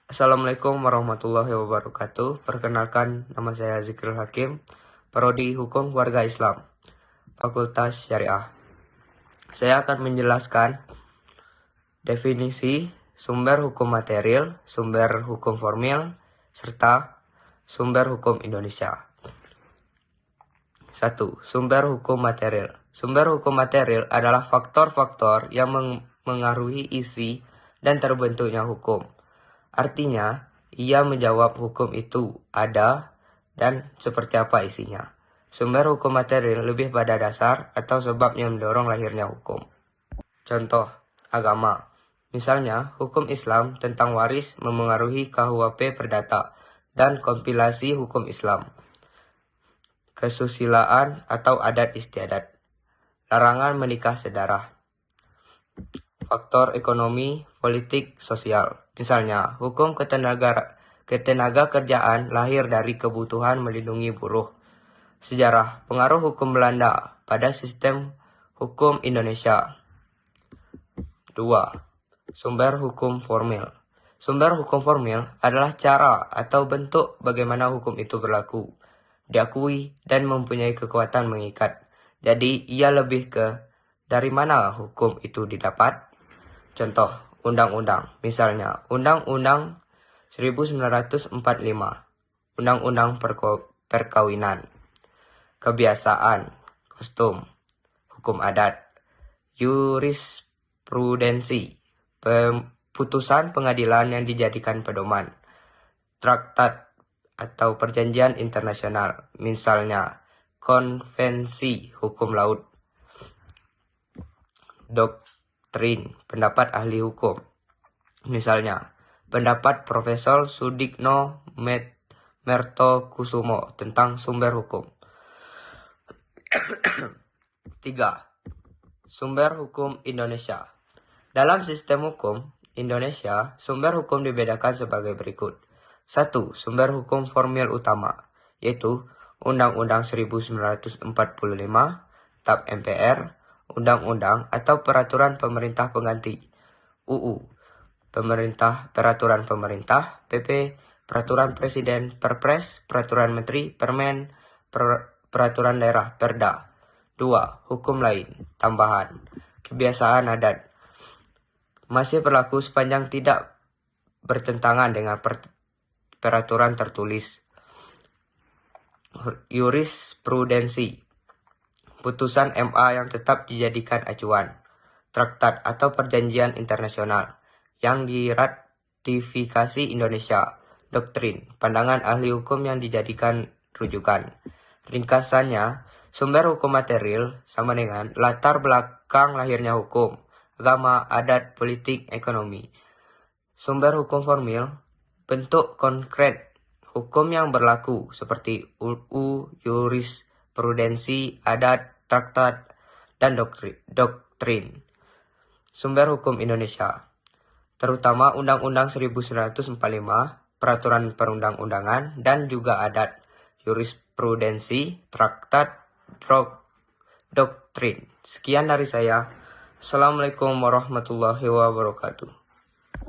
Assalamualaikum warahmatullahi wabarakatuh. Perkenalkan, nama saya Zikril Hakim, Prodi Hukum Keluarga Islam, Fakultas Syariah. Saya akan menjelaskan definisi sumber hukum material, sumber hukum formil, serta sumber hukum Indonesia. 1. Sumber hukum material. Sumber hukum material adalah faktor-faktor yang mengaruhi isi dan terbentuknya hukum. Artinya, ia menjawab hukum itu ada dan seperti apa isinya. Sumber hukum material lebih pada dasar atau sebab yang mendorong lahirnya hukum. Contoh, agama. Misalnya, hukum Islam tentang waris memengaruhi KUHP Perdata dan kompilasi hukum Islam. Kesusilaan atau adat istiadat. Larangan menikah sedarah. Faktor ekonomi, politik, sosial. Misalnya, hukum ketenaga kerjaan lahir dari kebutuhan melindungi buruh. Sejarah, pengaruh hukum Belanda pada sistem hukum Indonesia. 2. Sumber hukum formil. Sumber hukum formil adalah cara atau bentuk bagaimana hukum itu berlaku, diakui, dan mempunyai kekuatan mengikat. Jadi, ia lebih ke dari mana hukum itu didapat. Contoh, undang-undang. Misalnya, Undang-Undang 1945, Undang-Undang Perkawinan, kebiasaan, kostum, hukum adat, jurisprudensi, putusan pengadilan yang dijadikan pedoman, traktat atau perjanjian internasional, misalnya konvensi hukum laut, doktrin, pendapat ahli hukum, misalnya pendapat Profesor Sudikno Mertokusumo tentang sumber hukum. 3. Sumber hukum Indonesia. Dalam sistem hukum Indonesia, sumber hukum dibedakan sebagai berikut. 1. Sumber hukum formil utama, yaitu Undang-Undang 1945, TAP MPR, Undang-Undang atau Peraturan Pemerintah Pengganti, UU, Peraturan Pemerintah, PP, Peraturan Presiden, Perpres, Peraturan Menteri, Permen, Peraturan Daerah, Perda. 2. Hukum lain, tambahan, kebiasaan adat, masih berlaku sepanjang tidak bertentangan dengan peraturan tertulis. Jurisprudensi, putusan MA yang tetap dijadikan acuan, traktat atau perjanjian internasional yang diratifikasi Indonesia, doktrin, pandangan ahli hukum yang dijadikan rujukan. Ringkasannya, sumber hukum material sama dengan latar belakang lahirnya hukum, agama, adat, politik, ekonomi. Sumber hukum formil, bentuk konkret hukum yang berlaku seperti UU, jurisprudensi, adat, traktat, dan doktrin. Sumber hukum Indonesia, terutama Undang-Undang 1945, peraturan perundang-undangan, dan juga adat, jurisprudensi, traktat, doktrin. Sekian dari saya. Assalamualaikum warahmatullahi wabarakatuh.